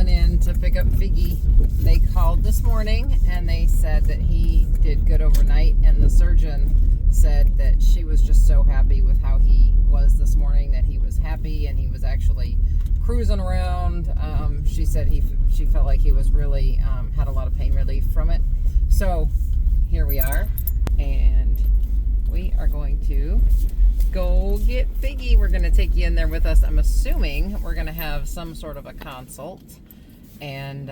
calling in to pick up Figgy. They called this morning and they said that he did good overnight, and the surgeon said that she was just so happy with how he was this morning, that he was happy and he was actually cruising around. She said she felt like he was really had a lot of pain relief from it. So here we are, and we are going to go get Figgy. We're going to take you in there with us. I'm assuming we're going to have some sort of a consult and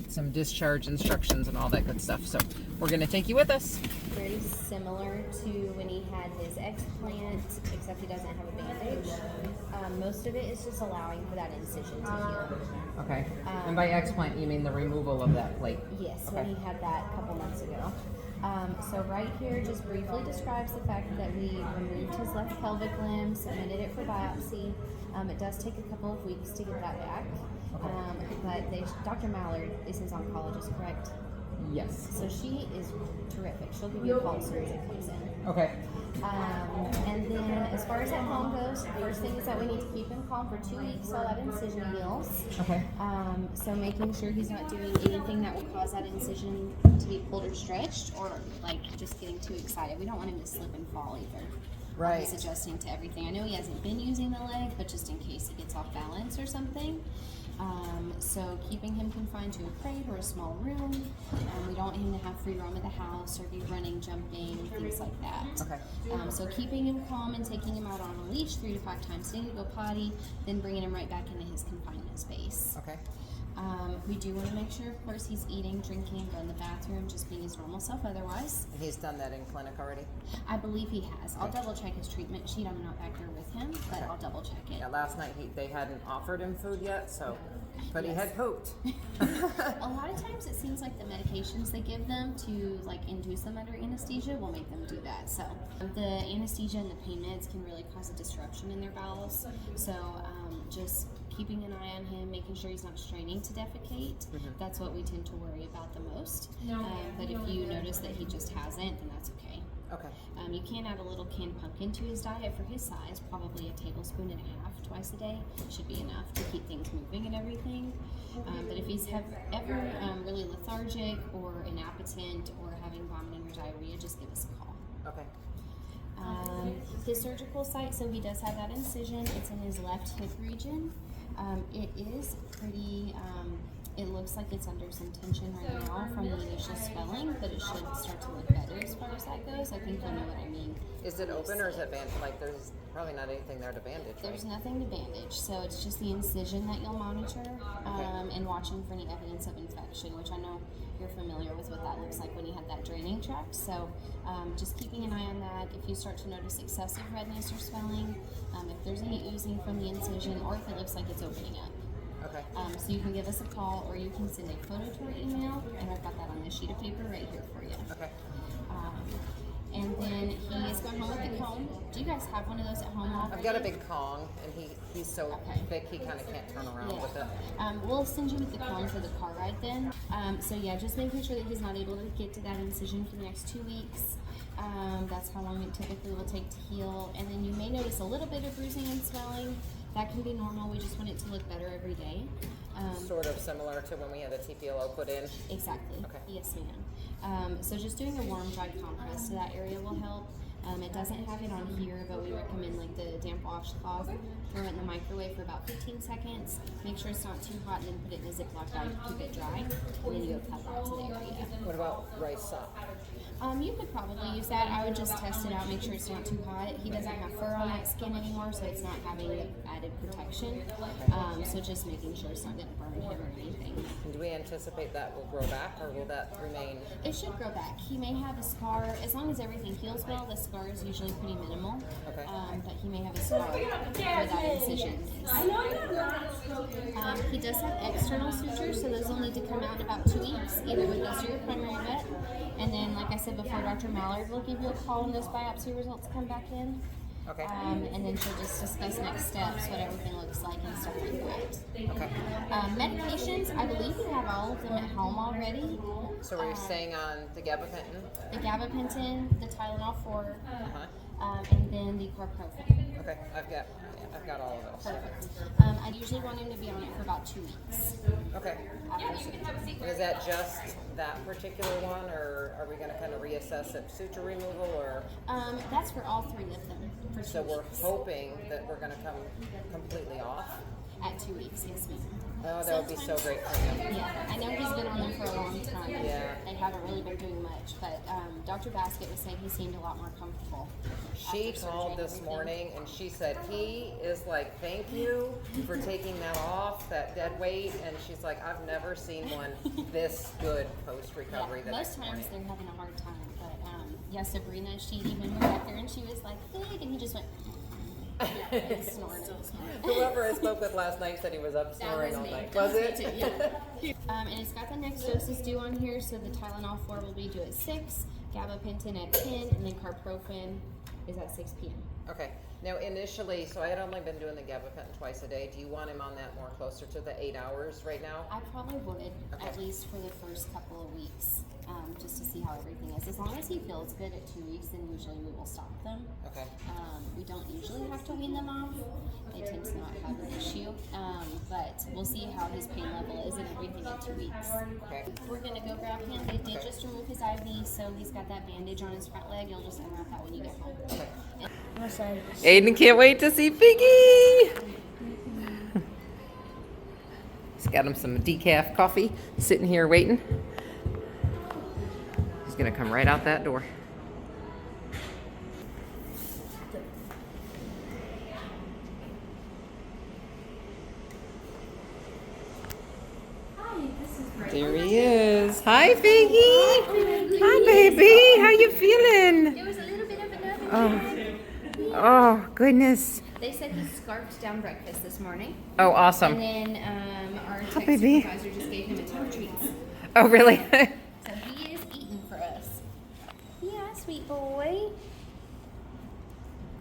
some discharge instructions and all that good stuff. So we're going to take you with us. Very similar to when he had his explant, except he doesn't have a bandage. Most of it is just allowing for that incision to heal. Okay. And by explant, you mean the removal of that plate? Yes, Okay. when he had that a couple months ago. So right here just briefly describes the fact that we removed his left pelvic limb, submitted it for biopsy. It does take a couple of weeks to get that back. But Dr. Mallard is his oncologist, correct? Yes. So she is terrific. She'll give you a call as soon as it comes in. Okay. And then as far as at home goes, the first thing is that we need to keep him calm for 2 weeks while that incision heals. Okay. So making sure he's not doing anything that will cause that incision to be pulled or stretched, or like just getting too excited. We don't want him to slip and fall either. Right. He's adjusting to everything. I know he hasn't been using the leg, but just in case he gets off balance or something. So keeping him confined to a crate or a small room. We don't want him to have free roam of the house or be running, jumping, things like that. Okay. So keeping him calm and taking him out on a leash 3 to 5 times a day to go potty, then bringing him right back into his confinement space. Okay. We do want to make sure, of course, he's eating, drinking, going to the bathroom, just being his normal self otherwise. And he's done that in clinic already? I believe he has. I'll double check his treatment sheet. I'm not back there with him, but I'll double check it. Yeah, last night they hadn't offered him food yet, so, but he had pooped. A lot of times it seems like the medications they give them to like induce them under anesthesia will make them do that. So the anesthesia and the pain meds can really cause a disruption in their bowels. So just keeping an eye on him, making sure he's not straining to defecate. That's what we tend to worry about the most. But if you notice that he just hasn't, then that's okay. Okay. You can add a little canned pumpkin to his diet for his size, probably a tablespoon and a half twice a day. Should be enough to keep things moving and everything. But if he's ever really lethargic or inappetent or having vomiting or diarrhea, just give us a call. Okay. His surgical site, so he does have that incision. It's in his left hip region. It is pretty, it looks like it's under some tension right now from the initial swelling, but it should start to look better as far as that goes. I think you'll know what I mean. Is it open or is it bandaged? Like there's probably not anything there to bandage, There's right? nothing to bandage, so it's just the incision that you'll monitor and watching for any evidence of infection, which I know you're familiar with what that looks like when you had that draining tract. So just keeping an eye on that. If you start to notice excessive redness or swelling, if there's any oozing from the incision, or if it looks like it's opening up. Okay. So you can give us a call, or you can send a photo to our email, and I've got that on this sheet of paper right here for you. Okay. And then he is going home with the comb. Do you guys have one of those at home already? I've got a big Kong, and he's so thick he kind of can't turn around with it. We'll send you with the comb for the car ride then. So yeah, just making sure that he's not able to get to that incision for the next 2 weeks. That's how long it typically will take to heal. And then you may notice a little bit of bruising and swelling. That can be normal. We just want it to look better every day. Sort of similar to when we had a TPLO put in. Exactly. Okay. Yes, ma'am. So just doing a warm, dry compress to that area will help. It doesn't have it on here, but we recommend like the damp washcloth. Throw it in the microwave for about 15 seconds. Make sure it's not too hot, and then put it in a Ziploc bag to keep it dry. And then you apply that to the area. What about rice sock? You could probably use that. I would just test it out, make sure it's not too hot. He doesn't have fur on that skin anymore, so it's not having the added protection. So just making sure it's not going to burn him or anything. And do we anticipate that will grow back, or will that remain? It should grow back. He may have a scar. As long as everything heals well, the scar is usually pretty minimal. Okay. But he may have a scar where that incision is. He does have external sutures, so those will need to come out in about 2 weeks, either with us or your primary vet. And then, like I said before, Dr. Mallard will give you a call when those biopsy results come back in. Okay. And then she'll just discuss next steps, what everything looks like, and stuff like that. Okay. Medications, I believe we have all of them at home already. So we're staying on the gabapentin? The gabapentin, the Tylenol 4, Uh-huh. and then the carprofen. Okay, I've got all of those. Perfect. I we usually want him to be on it for about 2 weeks. Okay. After surgery. And is that just that particular one, or are we going to kind of reassess it, suture removal, or? That's for all 3 of them. For 2 So we're weeks. hoping that we're going to come completely off. At 2 weeks, yes, ma'am. Oh, that would be so great for him. Yeah, I know he's been on them for a long time. Yeah. They haven't really been doing much, but Dr. Baskett was saying he seemed a lot more comfortable. She after surgery called and this everything. morning and she said he is like, thank you for taking that off, that dead weight. And she's like, I've never seen one this good post-recovery. Yeah, most times they're having a hard time, but yeah, Sabrina, she even went back there and she was like, Fig, and he just went and snoring. Whoever I spoke with last night said he was up snoring all night. Was it? Yeah. And it's got the next doses due on here, so the Tylenol 4 will be due at 6, gabapentin at 10, and then carprofen is at 6 p.m. Okay. Now initially, so I had only been doing the gabapentin twice a day. Do you want him on that more closer to the 8 hours right now? I probably would, Okay. at least for the first couple of weeks, just to see how everything is. As long as he feels good at 2 weeks, then usually we will stop them. Okay. We don't usually have to wean them off. They tend to not have an issue. But we'll see how his pain level is and everything in 2 weeks. Okay. We're going to go grab him. They did just remove his IV, so he's got that bandage on his front leg. You'll just unwrap that when you get home. Aiden can't wait to see Figgy. He's got him some decaf coffee, sitting here waiting. He's gonna come right out that door. There he is. Hi, Figgy. Hi, baby. How you feeling? There was a little bit of a nerve. Oh, goodness. They said he scarfed down breakfast this morning. Oh, awesome. And then our Hi, tech baby. supervisor just gave him a ton of treats. Oh, really? So he is eating for us. Yeah, sweet boy.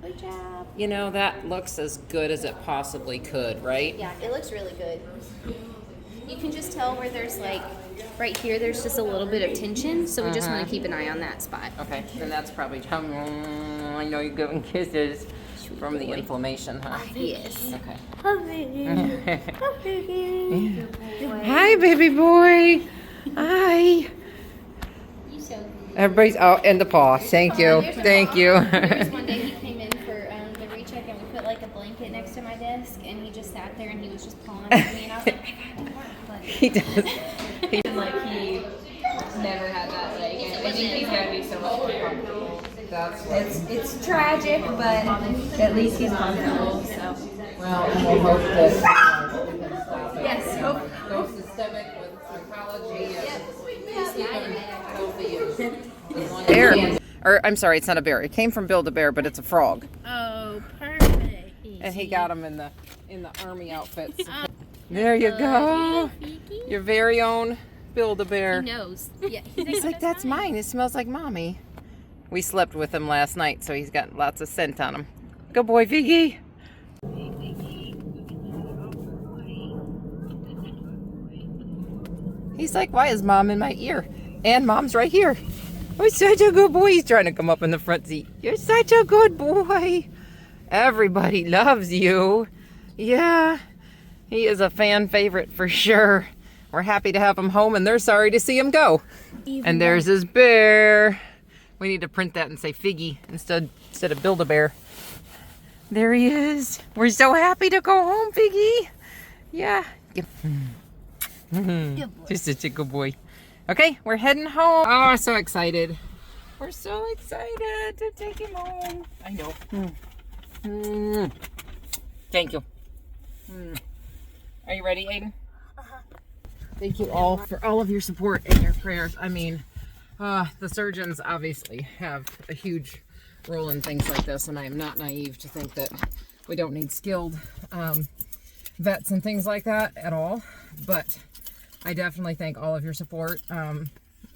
Good job. You know, that looks as good as it possibly could, right? Yeah, it looks really good. You can just tell where there's like, right here, there's just a little bit of tension. So we just want to keep an eye on that spot. Okay, then that's probably, I know you're giving kisses from the inflammation, huh? Yes. Okay. Oh, baby. Hi, baby boy. Hi. You so good. Everybody's out in the paw. Thank you. There's the Thank paw. you. There was one day he came in for the recheck and we put like a blanket next to my desk and he just sat there and he was just pawing at me and I was like, I got to work. But He does. Like he never had that leg, and I think he's gonna be so much more comfortable. It's tragic, but at least he's comfortable. So Well, we'll hope that yes, hope. go systemic with psychology and healthy. Bear. Or I'm sorry, it's not a bear. It came from Build-A-Bear, but it's a frog. Oh, perfect. And he got him in the army outfits. There you go. Your very own Build-A-Bear. he knows. Yeah, He's like, that's mine. It smells like mommy. We slept with him last night, so he's got lots of scent on him. Good boy, Figgy. He's like, why is mom in my ear? And mom's right here. Oh, such a good boy. He's trying to come up in the front seat. You're such a good boy. Everybody loves you. Yeah, he is a fan favorite for sure. We're happy to have him home, and they're sorry to see him go. And there's his bear. We need to print that and say Figgy instead of Build-A-Bear. There he is. We're so happy to go home, Figgy. Yeah. Just such a good boy. Okay, we're heading home. Oh, so excited. We're so excited to take him home. I know. Thank you. Are you ready, Aiden? Thank you all for all of your support and your prayers. I mean, the surgeons obviously have a huge role in things like this, and I am not naive to think that we don't need skilled vets and things like that at all. But I definitely thank all of your support.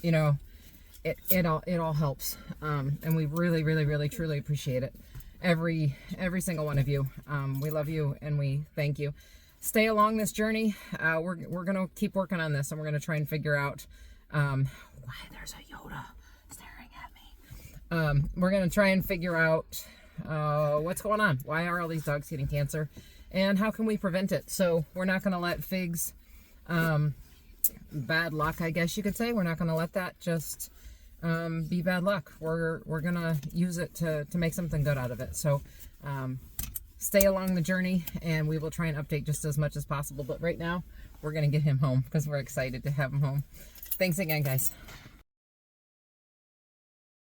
You know, it all helps, and we really, really, really, truly appreciate it. Every single one of you. We love you and we thank you. Stay along this journey. We're gonna keep working on this, and we're gonna try and figure out why there's a Yoda staring at me. We're gonna try and figure out what's going on. Why are all these dogs getting cancer? and how can we prevent it. So we're not going to let Fig's bad luck, I guess you could say, we're not going to let that just be bad luck. We're going to use it to make something good out of it. So stay along the journey, and we will try and update just as much as possible. But right now, we're going to get him home because we're excited to have him home. Thanks again, guys.